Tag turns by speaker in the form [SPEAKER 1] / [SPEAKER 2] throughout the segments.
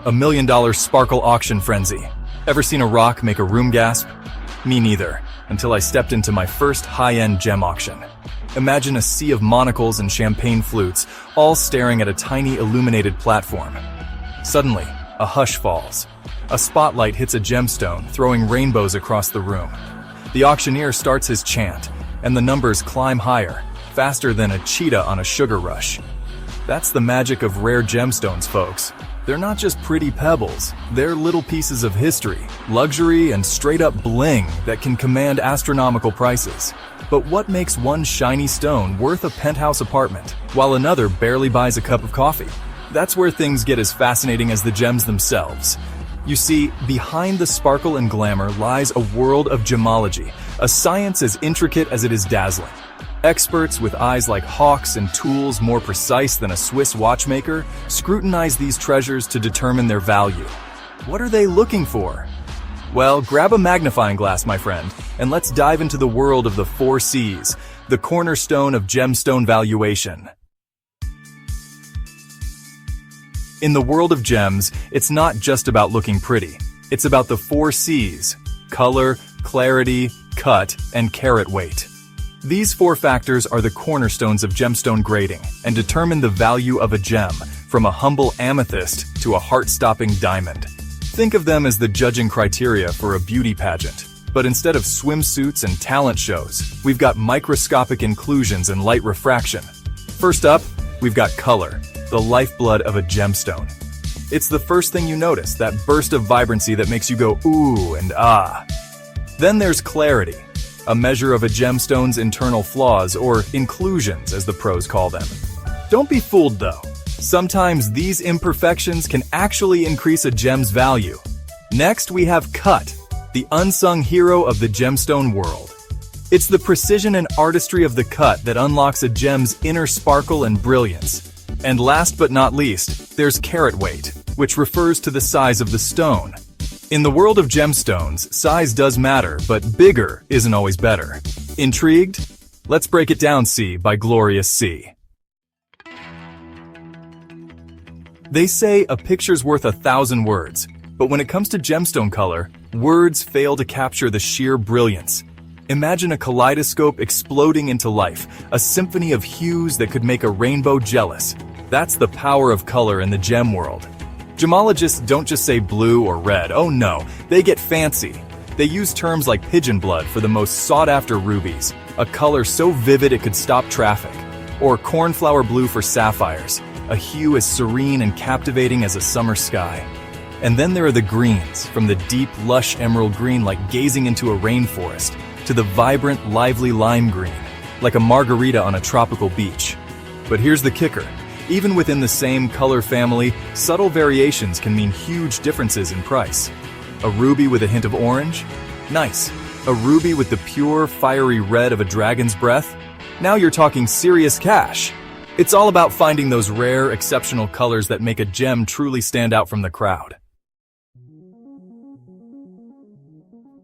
[SPEAKER 1] $1 million sparkle auction frenzy. Ever seen a rock make a room gasp? Me neither, until I stepped into my first high-end gem auction. Imagine a sea of monocles and champagne flutes, all staring at a tiny illuminated platform. Suddenly, a hush falls. A spotlight hits a gemstone, throwing rainbows across the room. The auctioneer starts his chant, and the numbers climb higher, faster than a cheetah on a sugar rush. That's the magic of rare gemstones, folks. They're not just pretty pebbles, they're little pieces of history, luxury, and straight-up bling that can command astronomical prices. But what makes one shiny stone worth a penthouse apartment, while another barely buys a cup of coffee? That's where things get as fascinating as the gems themselves. You see, behind the sparkle and glamour lies a world of gemology, a science as intricate as it is dazzling. Experts with eyes like hawks and tools more precise than a Swiss watchmaker scrutinize these treasures to determine their value. What are they looking for? Well, grab a magnifying glass, my friend, and let's dive into the world of the 4 C's, the cornerstone of gemstone valuation. In the world of gems, it's not just about looking pretty. It's about the 4 C's: color, clarity, cut, and carat weight. These 4 factors are the cornerstones of gemstone grading and determine the value of a gem, from a humble amethyst to a heart-stopping diamond. Think of them as the judging criteria for a beauty pageant. But instead of swimsuits and talent shows, we've got microscopic inclusions and light refraction. First up, we've got color, the lifeblood of a gemstone. It's the first thing you notice, that burst of vibrancy that makes you go ooh and ah. Then there's clarity, a measure of a gemstone's internal flaws, or inclusions as the pros call them. Don't be fooled though. Sometimes these imperfections can actually increase a gem's value. Next we have cut, the unsung hero of the gemstone world. It's the precision and artistry of the cut that unlocks a gem's inner sparkle and brilliance. And last but not least, there's carat weight, which refers to the size of the stone. In the world of gemstones, size does matter, but bigger isn't always better. Intrigued? Let's break it down, C, by Glorious C. They say a picture's worth 1,000 words, but when it comes to gemstone color, words fail to capture the sheer brilliance. Imagine a kaleidoscope exploding into life, a symphony of hues that could make a rainbow jealous. That's the power of color in the gem world. Gemologists don't just say blue or red, oh no, they get fancy. They use terms like pigeon blood for the most sought-after rubies, a color so vivid it could stop traffic, or cornflower blue for sapphires, a hue as serene and captivating as a summer sky. And then there are the greens, from the deep, lush emerald green like gazing into a rainforest, to the vibrant, lively lime green, like a margarita on a tropical beach. But here's the kicker. Even within the same color family, subtle variations can mean huge differences in price. A ruby with a hint of orange? Nice. A ruby with the pure, fiery red of a dragon's breath? Now you're talking serious cash. It's all about finding those rare, exceptional colors that make a gem truly stand out from the crowd.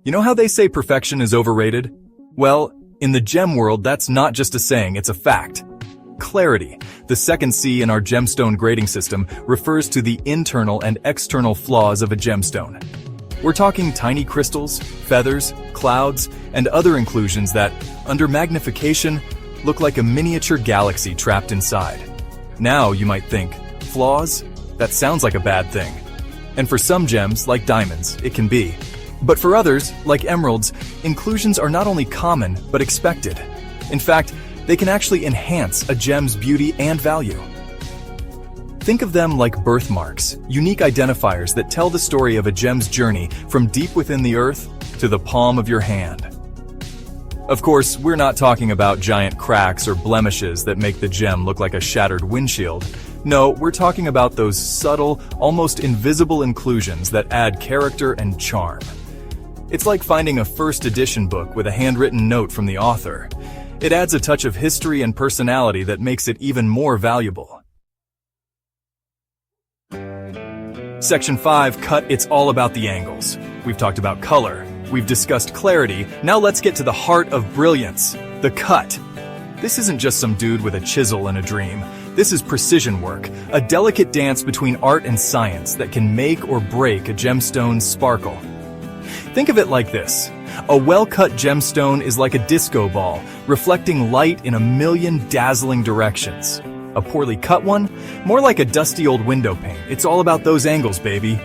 [SPEAKER 1] You know how they say perfection is overrated? Well, in the gem world, that's not just a saying, it's a fact. Clarity, the second C in our gemstone grading system, refers to the internal and external flaws of a gemstone. We're talking tiny crystals, feathers, clouds, and other inclusions that, under magnification, look like a miniature galaxy trapped inside. Now you might think, flaws? That sounds like a bad thing. And for some gems, like diamonds, it can be. But for others, like emeralds, inclusions are not only common, but expected. In fact, they can actually enhance a gem's beauty and value. Think of them like birthmarks, unique identifiers that tell the story of a gem's journey from deep within the earth to the palm of your hand. Of course, we're not talking about giant cracks or blemishes that make the gem look like a shattered windshield. No, we're talking about those subtle, almost invisible inclusions that add character and charm. It's like finding a first edition book with a handwritten note from the author. It adds a touch of history and personality that makes it even more valuable. Section 5, Cut, it's all about the angles. We've talked about color. We've discussed clarity. Now let's get to the heart of brilliance, the cut. This isn't just some dude with a chisel and a dream. This is precision work, a delicate dance between art and science that can make or break a gemstone's sparkle. Think of it like this. A well-cut gemstone is like a disco ball, reflecting light in a million dazzling directions. A poorly cut one? More like a dusty old window pane. It's all about those angles, baby.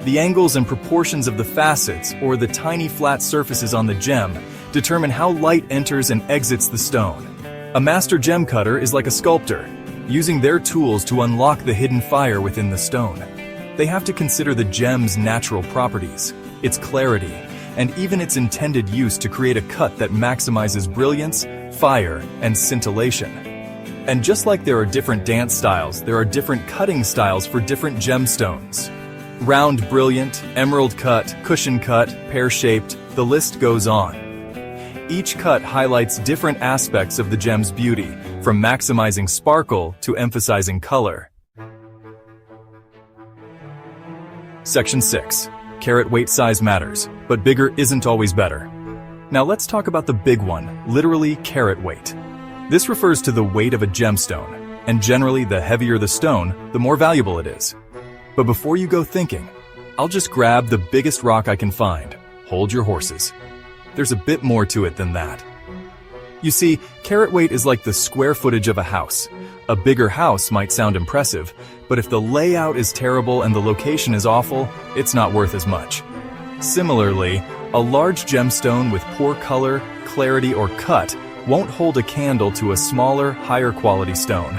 [SPEAKER 1] The angles and proportions of the facets, or the tiny flat surfaces on the gem, determine how light enters and exits the stone. A master gem cutter is like a sculptor, using their tools to unlock the hidden fire within the stone. They have to consider the gem's natural properties, its clarity, and even its intended use to create a cut that maximizes brilliance, fire, and scintillation. And just like there are different dance styles, there are different cutting styles for different gemstones. Round brilliant, emerald cut, cushion cut, pear-shaped, the list goes on. Each cut highlights different aspects of the gem's beauty, from maximizing sparkle to emphasizing color. Section 6. Carat weight size matters, but bigger isn't always better. Now let's talk about the big one, literally carat weight. This refers to the weight of a gemstone, and generally the heavier the stone, the more valuable it is. But before you go thinking, I'll just grab the biggest rock I can find. Hold your horses. There's a bit more to it than that. You see, carat weight is like the square footage of a house. A bigger house might sound impressive, but if the layout is terrible and the location is awful, it's not worth as much. Similarly, a large gemstone with poor color, clarity, or cut won't hold a candle to a smaller, higher quality stone.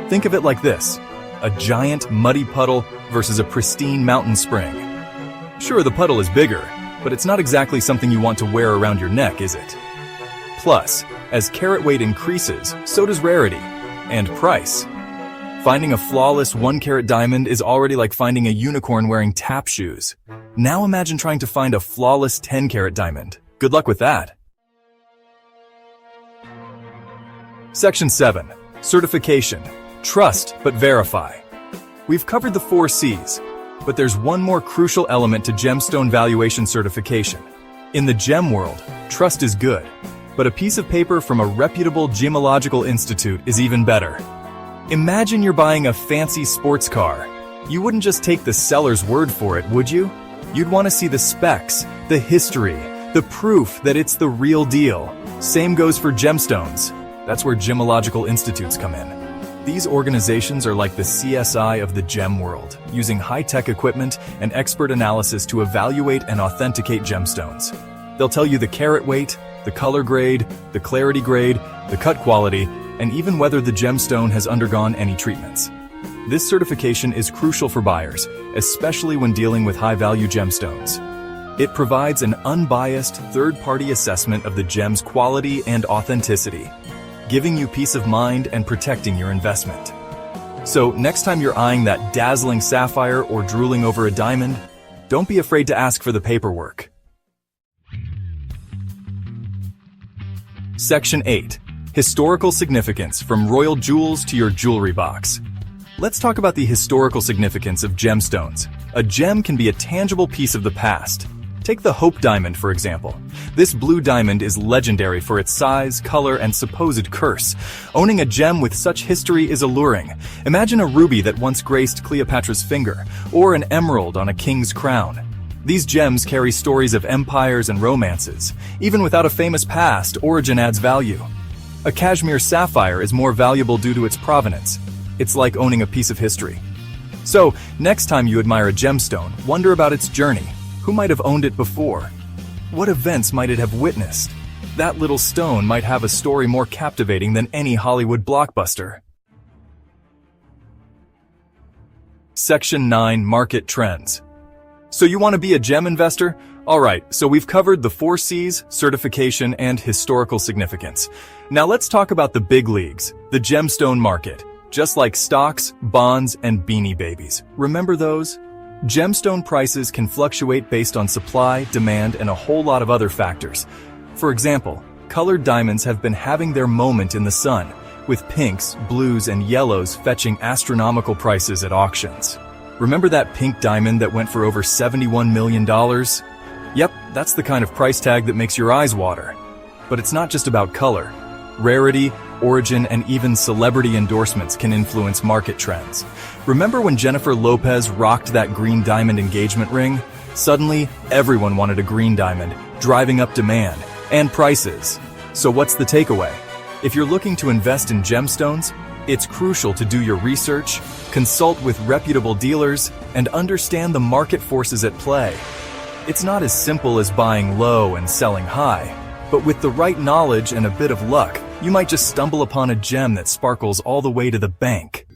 [SPEAKER 1] Think of it like this: a giant, muddy puddle versus a pristine mountain spring. Sure, the puddle is bigger, but it's not exactly something you want to wear around your neck, is it? Plus, as carat weight increases, so does rarity and price. Finding a flawless 1-carat diamond is already like finding a unicorn wearing tap shoes. Now imagine trying to find a flawless 10-carat diamond. Good luck with that. Section 7. Certification. Trust but verify. We've covered the 4 C's, but there's one more crucial element to gemstone valuation certification. In the gem world, trust is good, but a piece of paper from a reputable gemological institute is even better. Imagine you're buying a fancy sports car. You wouldn't just take the seller's word for it, would you? You'd want to see the specs, the history, the proof that it's the real deal. Same goes for gemstones. That's where gemological institutes come in. These organizations are like the CSI of the gem world, using high-tech equipment and expert analysis to evaluate and authenticate gemstones. They'll tell you the carat weight, the color grade, the clarity grade, the cut quality, and even whether the gemstone has undergone any treatments. This certification is crucial for buyers, especially when dealing with high-value gemstones. It provides an unbiased, third-party assessment of the gem's quality and authenticity, giving you peace of mind and protecting your investment. So next time you're eyeing that dazzling sapphire or drooling over a diamond, don't be afraid to ask for the paperwork. Section 8. Historical significance, from royal jewels to your jewelry box. Let's talk about the historical significance of gemstones. A gem can be a tangible piece of the past. Take the Hope Diamond, for example. This blue diamond is legendary for its size, color, and supposed curse. Owning a gem with such history is alluring. Imagine a ruby that once graced Cleopatra's finger, or an emerald on a king's crown. These gems carry stories of empires and romances. Even without a famous past, origin adds value. A cashmere sapphire is more valuable due to its provenance. It's like owning a piece of history. So, next time you admire a gemstone, wonder about its journey. Who might have owned it before? What events might it have witnessed? That little stone might have a story more captivating than any Hollywood blockbuster. Section 9. Market trends. So you want to be a gem investor? Alright, so we've covered the 4 C's, certification, and historical significance. Now let's talk about the big leagues, the gemstone market. Just like stocks, bonds, and beanie babies. Remember those? Gemstone prices can fluctuate based on supply, demand, and a whole lot of other factors. For example, colored diamonds have been having their moment in the sun, with pinks, blues, and yellows fetching astronomical prices at auctions. Remember that pink diamond that went for over $71 million? Yep, that's the kind of price tag that makes your eyes water. But it's not just about color. Rarity, origin, and even celebrity endorsements can influence market trends. Remember when Jennifer Lopez rocked that green diamond engagement ring? Suddenly, everyone wanted a green diamond, driving up demand and prices. So what's the takeaway? If you're looking to invest in gemstones, it's crucial to do your research, consult with reputable dealers, and understand the market forces at play. It's not as simple as buying low and selling high, but with the right knowledge and a bit of luck, you might just stumble upon a gem that sparkles all the way to the bank.